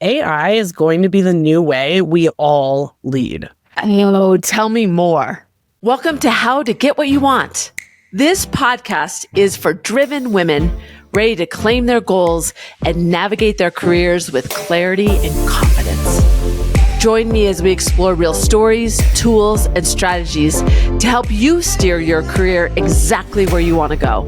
AI is going to be the new way we all lead. Oh, tell me more. Welcome to How to Get What You Want. This podcast is for driven women ready to claim their goals and navigate their careers with clarity and confidence. Join me as we explore real stories, tools, and strategies to help you steer your career exactly where you want to go.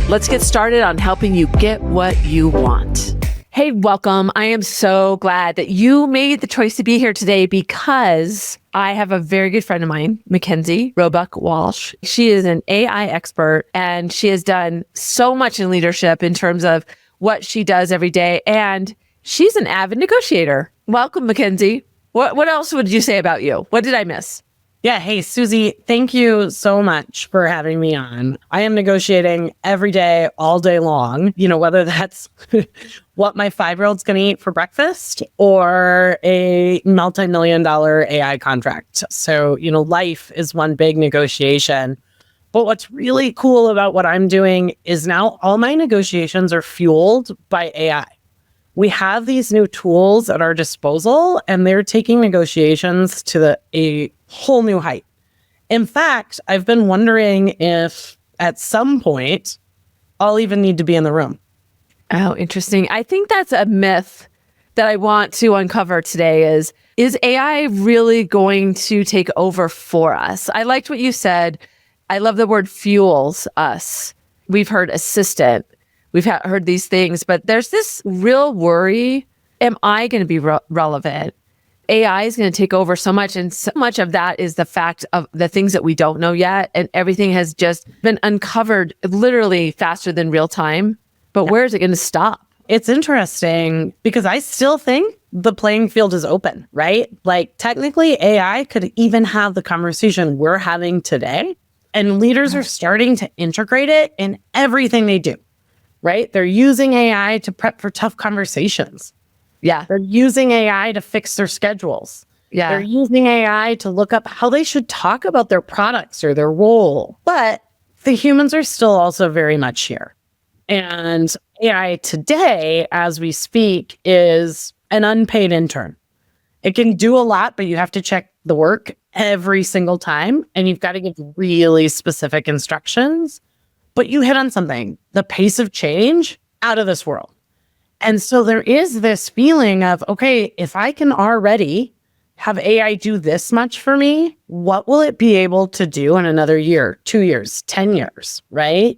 Let's get started on helping you get what you want. Hey, welcome. I am so glad that you made the choice to be here today because I have a very good friend of mine, Makenzie Roebuck-Walsh. She is an AI expert and she has done so much in leadership in terms of what she does every day. And she's an avid negotiator. Welcome, Makenzie. What else would you say about you? What did I miss? Yeah. Hey, Susie, thank you so much for having me on. I am negotiating every day, all day long, whether that's what my 5-year-old's going to eat for breakfast or a multi-million-dollar AI contract. So, life is one big negotiation. But what's really cool about what I'm doing is now all my negotiations are fueled by AI. We have these new tools at our disposal, and they're taking negotiations to a whole new height. In fact, I've been wondering if at some point I'll even need to be in the room. Oh, interesting. I think that's a myth that I want to uncover today is AI really going to take over for us? I liked what you said. I love the word fuels us. We've heard assistant. We've heard these things, but there's this real worry. Am I going to be relevant? AI is going to take over so much. And so much of that is the fact of the things that we don't know yet. And everything has just been uncovered literally faster than real time. But where is it going to stop? It's interesting because I still think the playing field is open, right? Like technically AI could even have the conversation we're having today. And leaders are starting to integrate it in everything they do. Right? They're using AI to prep for tough conversations. Yeah. They're using AI to fix their schedules. Yeah. They're using AI to look up how they should talk about their products or their role. But the humans are still also very much here. And AI today, as we speak, is an unpaid intern. It can do a lot, but you have to check the work every single time. And you've got to give really specific instructions. But you hit on something, the pace of change out of this world. And so there is this feeling of, okay, if I can already have AI do this much for me, what will it be able to do in another year, 2 years, 10 years, right?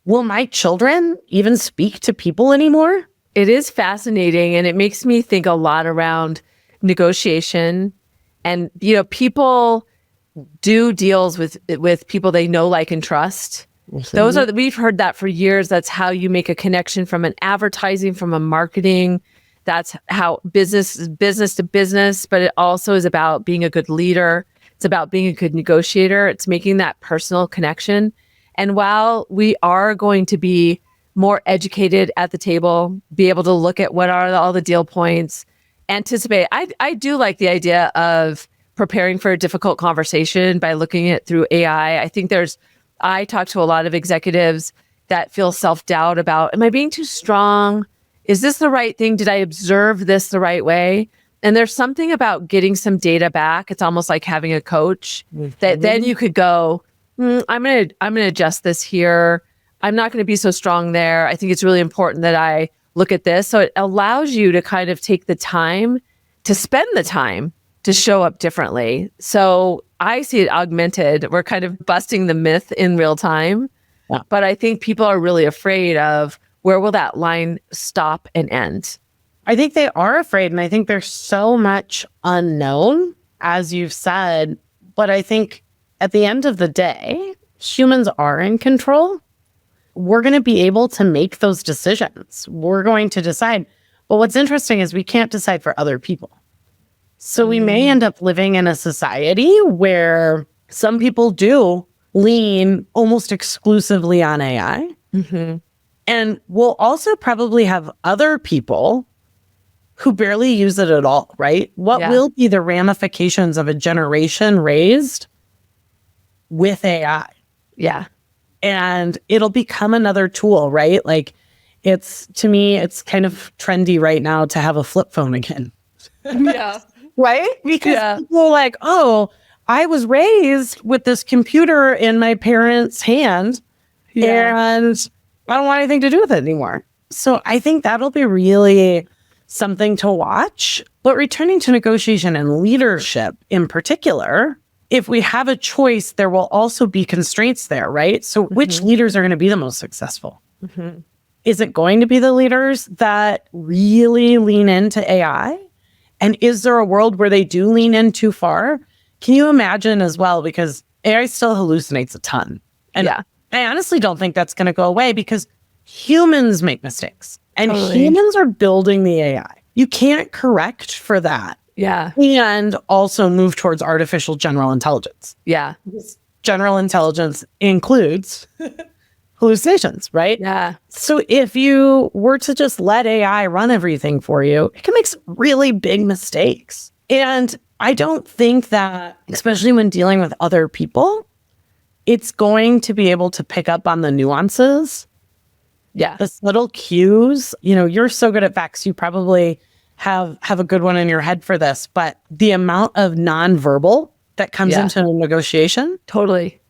Will my children even speak to people anymore? It is fascinating. And it makes me think a lot around negotiation. And, people do deals with people they know, like, and trust. We've heard that for years. That's how you make a connection from an advertising, from a marketing. That's how business to business, but it also is about being a good leader. It's about being a good negotiator. It's making that personal connection. And while we are going to be more educated at the table, be able to look at what are all the deal points, anticipate. I do like the idea of preparing for a difficult conversation by looking at it through AI. I talk to a lot of executives that feel self-doubt about, am I being too strong? Is this the right thing? Did I observe this the right way? And there's something about getting some data back. It's almost like having a coach that then you could go, I'm going to adjust this here. I'm not going to be so strong there. I think it's really important that I look at this. So it allows you to kind of take the time to spend the time to show up differently. So I see it augmented. We're kind of busting the myth in real time. Yeah. But I think people are really afraid of where will that line stop and end? I think they are afraid. And I think there's so much unknown, as you've said. But I think at the end of the day, humans are in control. We're going to be able to make those decisions. We're going to decide. But what's interesting is we can't decide for other people. So we may end up living in a society where some people do lean almost exclusively on AI. Mm-hmm. And we'll also probably have other people who barely use it at all, right? What will be the ramifications of a generation raised with AI? Yeah. And it'll become another tool, right? Like To me, it's kind of trendy right now to have a flip phone again. Yeah. Right? Because people are like, oh, I was raised with this computer in my parents' hand and I don't want anything to do with it anymore. So I think that'll be really something to watch. But returning to negotiation and leadership in particular, if we have a choice, there will also be constraints there, right? So which leaders are going to be the most successful? Is it going to be the leaders that really lean into AI? And is there a world where they do lean in too far? Can you imagine as well? Because AI still hallucinates a ton. And I honestly don't think that's going to go away because humans make mistakes. And humans are building the AI. You can't correct for that. Yeah. And also move towards artificial general intelligence. Yeah. General intelligence includes hallucinations, right? Yeah. So if you were to just let AI run everything for you, it can make some really big mistakes. And I don't think that, especially when dealing with other people, it's going to be able to pick up on the nuances. Yeah. The little cues. You know, you're so good at facts, you probably have a good one in your head for this, but the amount of nonverbal that comes into a negotiation. Totally.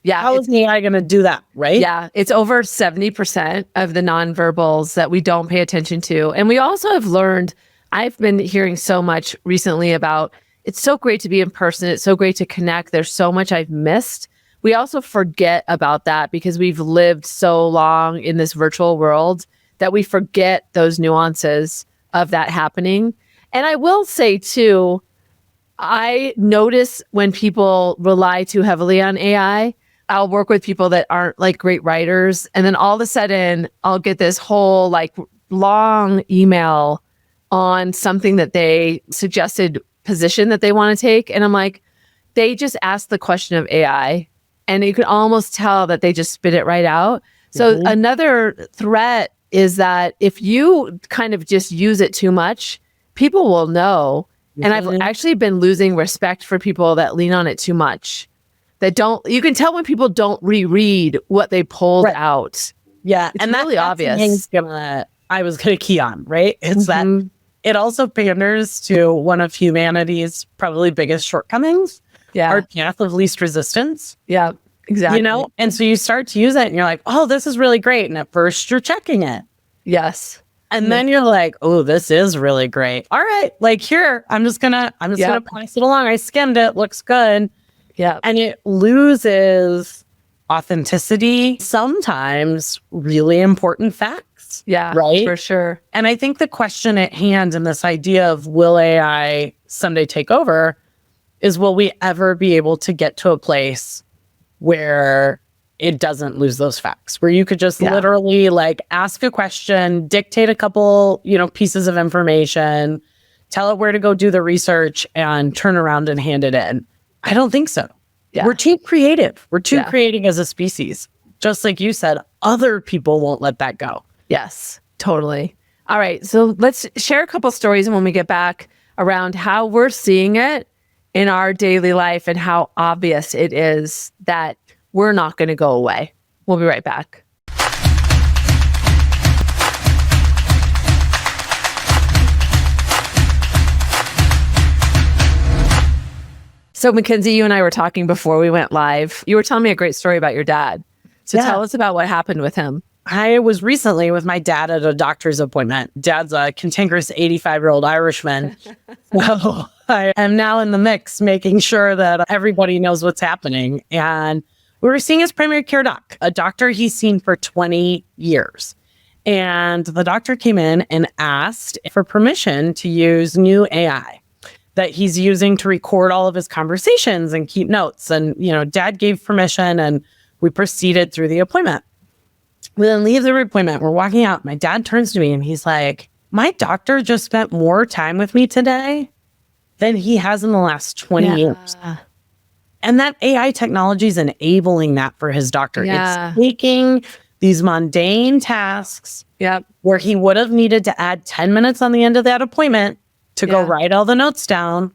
Yeah. How is AI going to do that, right? Yeah. It's over 70% of the nonverbals that we don't pay attention to. And we also have learned, I've been hearing so much recently about, it's so great to be in person. It's so great to connect. There's so much I've missed. We also forget about that because we've lived so long in this virtual world that we forget those nuances of that happening. And I will say too, I notice when people rely too heavily on AI, I'll work with people that aren't like great writers. And then all of a sudden I'll get this whole like long email on something that they suggested position that they want to take. And I'm like, they just asked the question of AI and you can almost tell that they just spit it right out. So another threat is that if you kind of just use it too much, people will know. And I've actually been losing respect for people that lean on it too much. That don't, you can tell when people don't reread what they pulled out. Yeah. It's and really obvious. I was going to key on, right? It's that it also panders to one of humanity's probably biggest shortcomings. Our path of least resistance. Yeah, exactly. You know, and so you start to use it and you're like, oh, this is really great. And at first you're checking it. Yes. And then you're like, oh, this is really great. All right, like here, I'm just gonna pass it along. I skimmed it, looks good. Yeah. And it loses authenticity, sometimes really important facts. Yeah, right. For sure. And I think the question at hand in this idea of will AI someday take over is will we ever be able to get to a place where it doesn't lose those facts, where you could just literally like ask a question, dictate a couple, pieces of information, tell it where to go do the research and turn around and hand it in. I don't think so. Yeah. We're too creative. We're too creative as a species. Just like you said, other people won't let that go. Yes, totally. All right. So let's share a couple stories when we get back around how we're seeing it in our daily life and how obvious it is that we're not going to go away. We'll be right back. So Makenzie, you and I were talking before we went live. You were telling me a great story about your dad. So tell us about what happened with him. I was recently with my dad at a doctor's appointment. Dad's a cantankerous 85-year-old Irishman. So I am now in the mix, making sure that everybody knows what's happening. And we were seeing his primary care doc, a doctor he's seen for 20 years. And the doctor came in and asked for permission to use new AI that he's using to record all of his conversations and keep notes. And, Dad gave permission and we proceeded through the appointment. We then leave the appointment. We're walking out. My dad turns to me and he's like, my doctor just spent more time with me today than he has in the last 20 years. And that AI technology is enabling that for his doctor. It's taking these mundane tasks where he would have needed to add 10 minutes on the end of that appointment to go write all the notes down.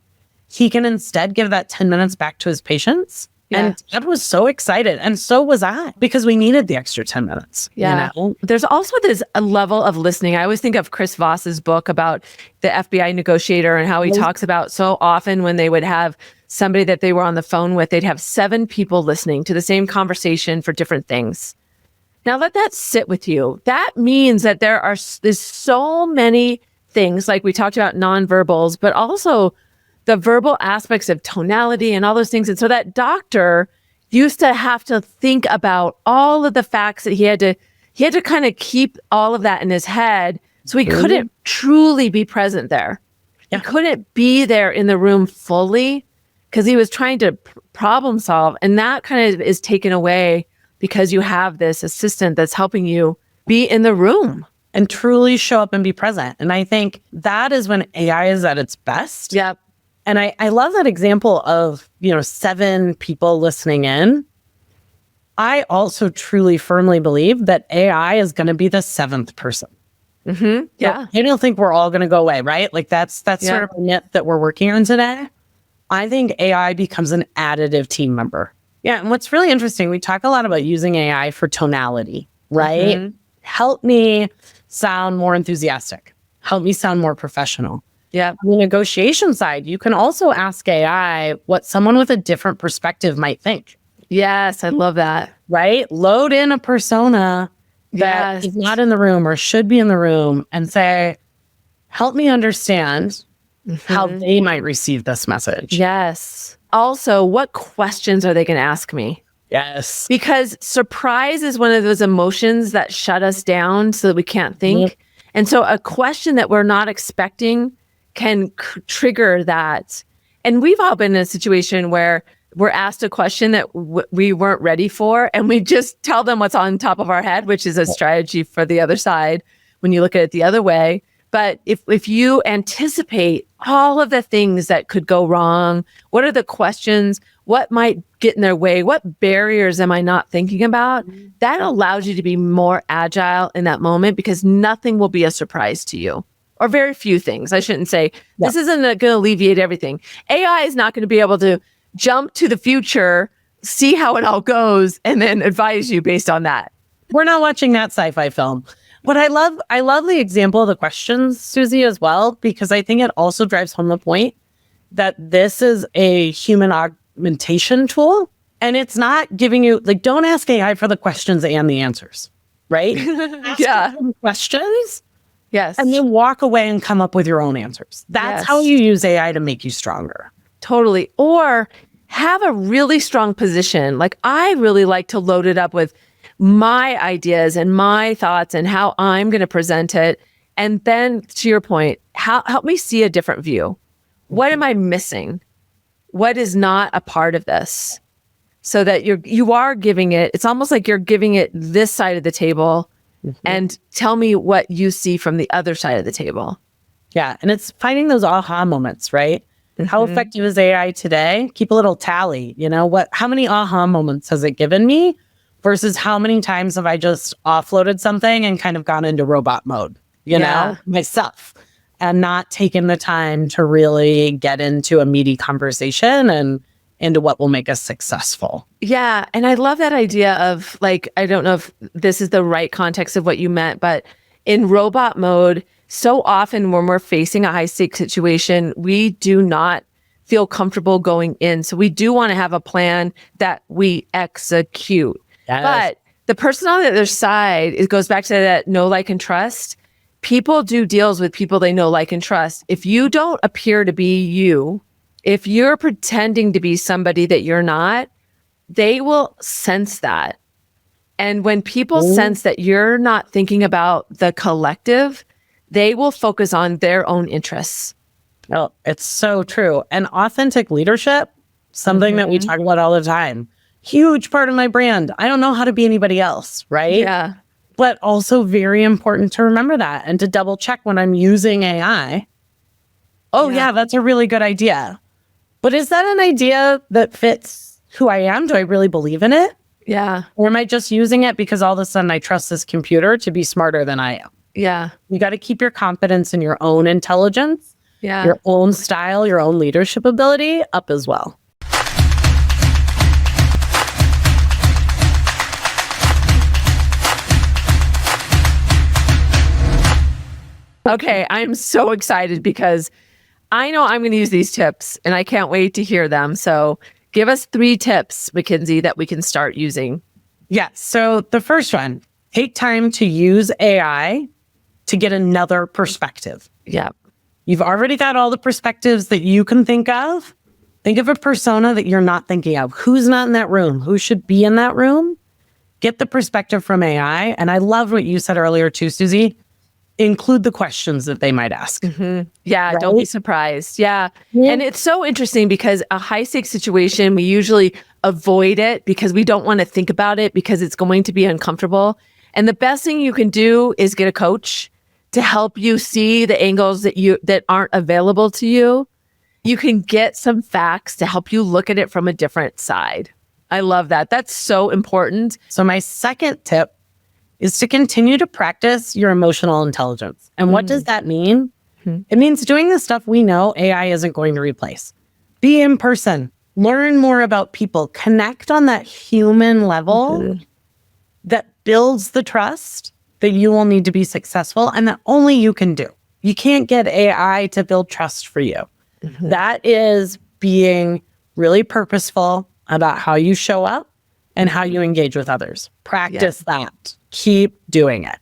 He can instead give that 10 minutes back to his patients And Dad was so excited. And so was I, because we needed the extra 10 minutes. Yeah. You know? There's also a level of listening. I always think of Chris Voss's book about the FBI negotiator and how he talks about so often when they would have somebody that they were on the phone with, they'd have 7 people listening to the same conversation for different things. Now let that sit with you. That means that there's so many things, like we talked about nonverbals, but also the verbal aspects of tonality and all those things. And so that doctor used to have to think about all of the facts that he had to kind of keep all of that in his head. So he couldn't truly be present there. He couldn't be there in the room fully because he was trying to problem solve. And that kind of is taken away because you have this assistant that's helping you be in the room and truly show up and be present. And I think that is when AI is at its best. Yep. And I love that example of, 7 people listening in. I also truly firmly believe that AI is going to be the 7th person. Mm-hmm. Yeah. So I don't think we're all going to go away, right? Like that's sort of a myth that we're working on today. I think AI becomes an additive team member. Yeah. And what's really interesting, we talk a lot about using AI for tonality, right? Mm-hmm. Help me sound more enthusiastic. Help me sound more professional. Yeah. On the negotiation side, you can also ask AI what someone with a different perspective might think. Yes, I love that. Right? Load in a persona that is not in the room or should be in the room and say, help me understand how they might receive this message. Yes. Also, what questions are they going to ask me? Yes. Because surprise is one of those emotions that shut us down so that we can't think. Yep. And so a question that we're not expecting can trigger that. And we've all been in a situation where we're asked a question that we weren't ready for, and we just tell them what's on top of our head, which is a strategy for the other side when you look at it the other way. But if you anticipate all of the things that could go wrong, what are the questions? What might get in their way? What barriers am I not thinking about? That allows you to be more agile in that moment because nothing will be a surprise to you. Or very few things. I shouldn't say this isn't going to alleviate everything. AI is not going to be able to jump to the future, see how it all goes, and then advise you based on that. We're not watching that sci-fi film. But I love the example of the questions, Susie, as well, because I think it also drives home the point that this is a human augmentation tool. And it's not giving you, don't ask AI for the questions and the answers, right? Ask questions. Yes. And then walk away and come up with your own answers. That's how you use AI to make you stronger. Totally. Or have a really strong position. Like I really like to load it up with my ideas and my thoughts and how I'm going to present it. And then to your point, help me see a different view. What am I missing? What is not a part of this? So that you are giving it, it's almost like you're giving it this side of the table. And tell me what you see from the other side of the table. Yeah. And it's finding those aha moments, right? How effective is AI today? Keep a little tally. How many aha moments has it given me versus how many times have I just offloaded something and kind of gone into robot mode, myself, and not taken the time to really get into a meaty conversation and into what will make us successful. Yeah. And I love that idea of I don't know if this is the right context of what you meant, but in robot mode, so often when we're facing a high stakes situation, we do not feel comfortable going in. So we do want to have a plan that we execute. Yes. But the person on the other side, it goes back to that know, like, and trust. People do deals with people they know, like, and trust. If you don't appear to be you, if you're pretending to be somebody that you're not, they will sense that. And when people sense that you're not thinking about the collective, they will focus on their own interests. Oh, it's so true. And authentic leadership, something that we talk about all the time. Huge part of my brand. I don't know how to be anybody else, right? Yeah. But also very important to remember that and to double check when I'm using AI. Oh, yeah, that's a really good idea. But is that an idea that fits who I am? Do I really believe in it? Yeah. Or am I just using it because all of a sudden I trust this computer to be smarter than I am? Yeah. You got to keep your confidence in your own intelligence, your own style, your own leadership ability up as well. Okay, I'm so excited because I know I'm going to use these tips and I can't wait to hear them. So give us 3 tips, Makenzie, that we can start using. Yeah. So the first one, take time to use AI to get another perspective. Yeah. You've already got all the perspectives that you can think of. Think of a persona that you're not thinking of. Who's not in that room? Who should be in that room? Get the perspective from AI. And I love what you said earlier too, Susie. Include the questions that they might ask. Yeah, Right? don't be surprised. Yeah. And it's so interesting because a high stakes situation, we usually avoid it because we don't want to think about it because it's going to be uncomfortable. And the best thing you can do is get a coach to help you see the angles that aren't available to you. You can get some facts to help you look at it from a different side. I love that. That's so important. So my second tip is to continue to practice your emotional intelligence. And what does that mean? It means doing the stuff we know AI isn't going to replace. Be in person, learn more about people, connect on that human level that builds the trust that you will need to be successful and that only you can do. You can't get AI to build trust for you. That is being really purposeful about how you show up and how you engage with others. Practice that. Keep doing it.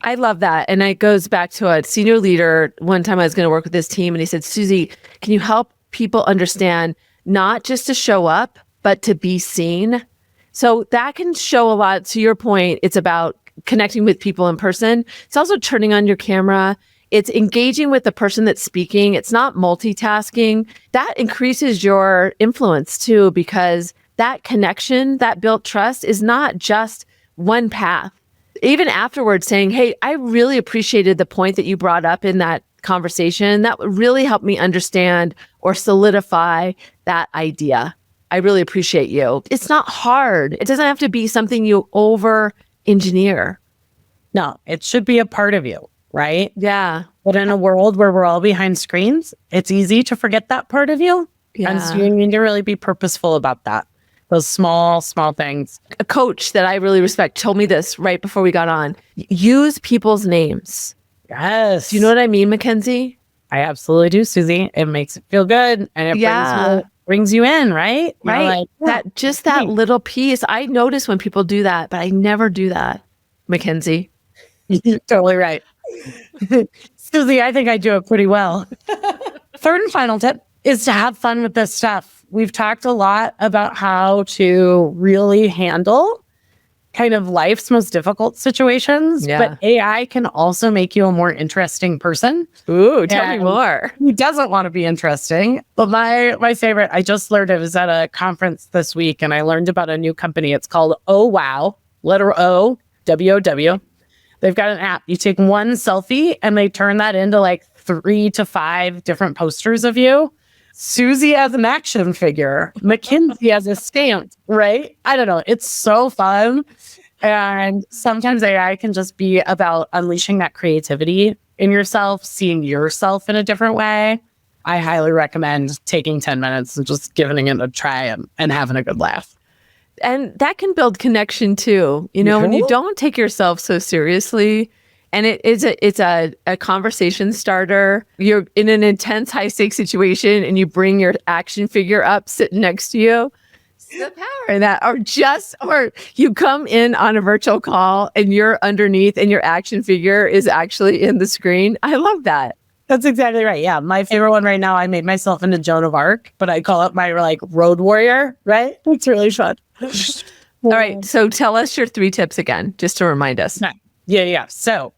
I love that. And it goes back to a senior leader. One time I was going to work with this team and he said, Susie, can you help people understand not just to show up, but to be seen? So that can show a lot. To your point, it's about connecting with people in person. It's also turning on your camera. It's engaging with the person that's speaking. It's not multitasking. That increases your influence too, because that connection, that built trust is not just one path. Even afterwards saying, hey, I really appreciated the point that you brought up in that conversation. That would really help me understand or solidify that idea. I really appreciate you. It's not hard. It doesn't have to be something you over engineer. No, it should be a part of you, right? Yeah. But in a world where we're all behind screens, it's easy to forget that part of you. Yeah. And so you need to really be purposeful about that. Those small things. A coach that I really respect told me this right before we got on. Use people's names. Yes. Do you know what I mean, Makenzie? I absolutely do, Susie. It makes it feel good and it brings you in, right? Right. Like, that little piece. I notice when people do that, but I never do that, Makenzie. You're totally right. Susie, I think I do it pretty well. Third and final tip is to have fun with this stuff. We've talked a lot about how to really handle kind of life's most difficult situations, but AI can also make you a more interesting person. Ooh, tell me more. Who doesn't want to be interesting? But my favorite, I just learned, it was at a conference this week and I learned about a new company. It's called Oh Wow, letter O, W-O-W. They've got an app. You take one selfie and they turn that into like 3 to 5 different posters of you. Susie as an action figure, Makenzie as a stamp, right? I don't know. It's so fun. And sometimes AI can just be about unleashing that creativity in yourself, seeing yourself in a different way. I highly recommend taking 10 minutes and just giving it a try and having a good laugh. And that can build connection too. You know, when you don't take yourself so seriously, and it's a conversation starter. You're in an intense high stakes situation and you bring your action figure up sitting next to you. The power in that. Or you come in on a virtual call and you're underneath and your action figure is actually in the screen. I love that. That's exactly right. Yeah. My favorite one right now, I made myself into Joan of Arc, but I call it my like road warrior, right? It's really fun. All right. So tell us your 3 tips again, just to remind us. Yeah. So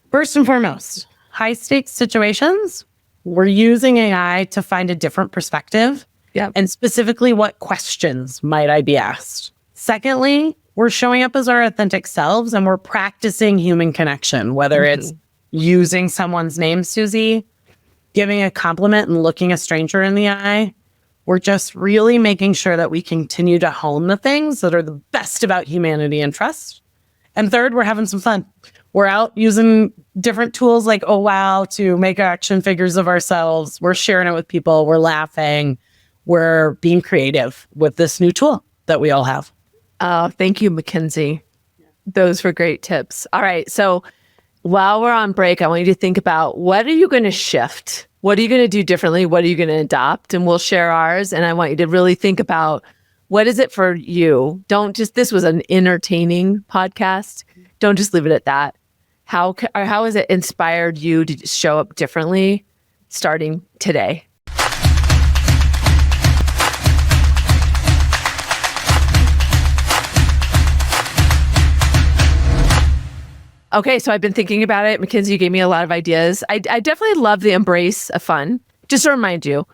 first and foremost, high stakes situations, we're using AI to find a different perspective. Yeah. And specifically, what questions might I be asked? Secondly, we're showing up as our authentic selves and we're practicing human connection, whether it's using someone's name, Susie, giving a compliment and looking a stranger in the eye. We're just really making sure that we continue to hone the things that are the best about humanity and trust. And third, we're having some fun. We're out using different tools like Oh Wow to make action figures of ourselves. We're sharing it with people. We're laughing. We're being creative with this new tool that we all have. Oh, thank you, Makenzie. Those were great tips. All right. So while we're on break, I want you to think about, what are you going to shift? What are you going to do differently? What are you going to adopt? And we'll share ours. And I want you to really think about, what is it for you? Don't just, this was an entertaining podcast. Don't just leave it at that. How has it inspired you to show up differently starting today? Okay, so I've been thinking about it. Makenzie, you gave me a lot of ideas. I definitely love the embrace of fun. Just to remind you,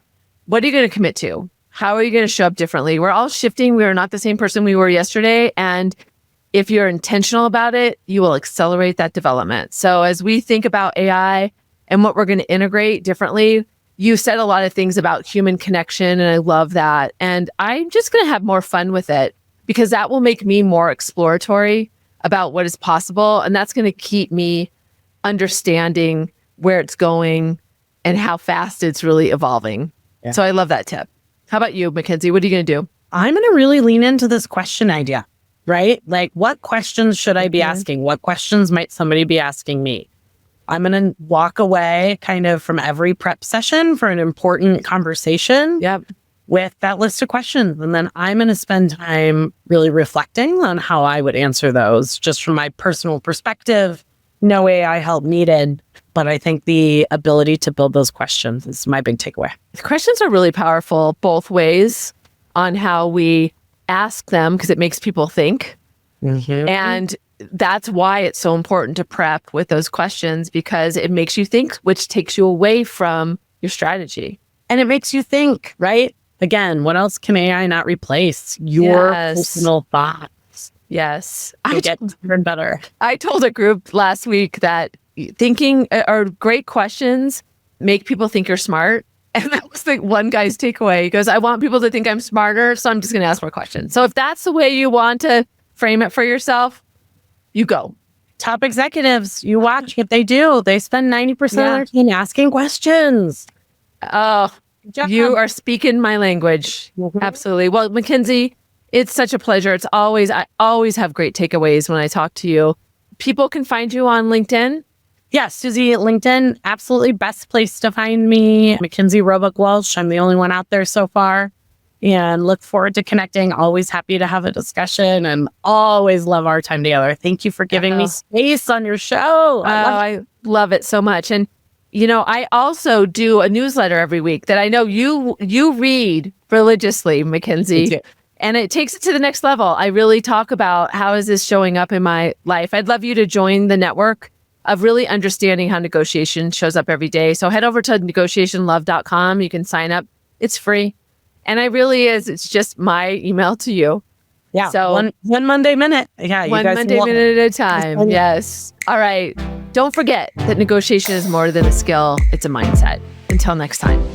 what are you going to commit to? How are you going to show up differently? We're all shifting. We are not the same person we were yesterday. And if you're intentional about it, you will accelerate that development. So as we think about AI and what we're going to integrate differently, you said a lot of things about human connection, and I love that. And I'm just going to have more fun with it, because that will make me more exploratory about what is possible. And that's going to keep me understanding where it's going and how fast it's really evolving. Yeah. So I love that tip. How about you, Makenzie? What are you going to do? I'm going to really lean into this question idea, right? Like, what questions should I be asking? What questions might somebody be asking me? I'm going to walk away kind of from every prep session for an important conversation. Yep. With that list of questions. And then I'm going to spend time really reflecting on how I would answer those, just from my personal perspective. No AI help needed, but I think the ability to build those questions is my big takeaway. The questions are really powerful both ways on how we ask them, because it makes people think. Mm-hmm. And that's why it's so important to prep with those questions, because it makes you think, which takes you away from your strategy. And it makes you think, right? Again, what else can AI not replace? Your personal thoughts. Yes. I get better. I told a group last week that thinking or great questions make people think you're smart. And that was the one guy's takeaway. He goes, I want people to think I'm smarter, so I'm just going to ask more questions. So if that's the way you want to frame it for yourself, you go. Top executives, you watch what they do. They spend 90% of their time asking questions. Oh, you are speaking my language. Mm-hmm. Absolutely. Well, Makenzie, it's such a pleasure. I always have great takeaways when I talk to you. People can find you on LinkedIn. Yeah, Susie, LinkedIn, absolutely best place to find me. Makenzie Roebuck-Walsh. I'm the only one out there so far. And look forward to connecting. Always happy to have a discussion, and always love our time together. Thank you for giving me space on your show. I love it so much. And you know, I also do a newsletter every week that I know you read religiously, Makenzie, and it takes it to the next level. I really talk about, how is this showing up in my life? I'd love you to join the network of really understanding how negotiation shows up every day. So head over to negotiationlove.com. You can sign up. It's free. And it's just my email to you. Yeah. So one Monday minute. Yeah. One Monday minute at a time. Yes. All right. Don't forget that negotiation is more than a skill. It's a mindset. Until next time.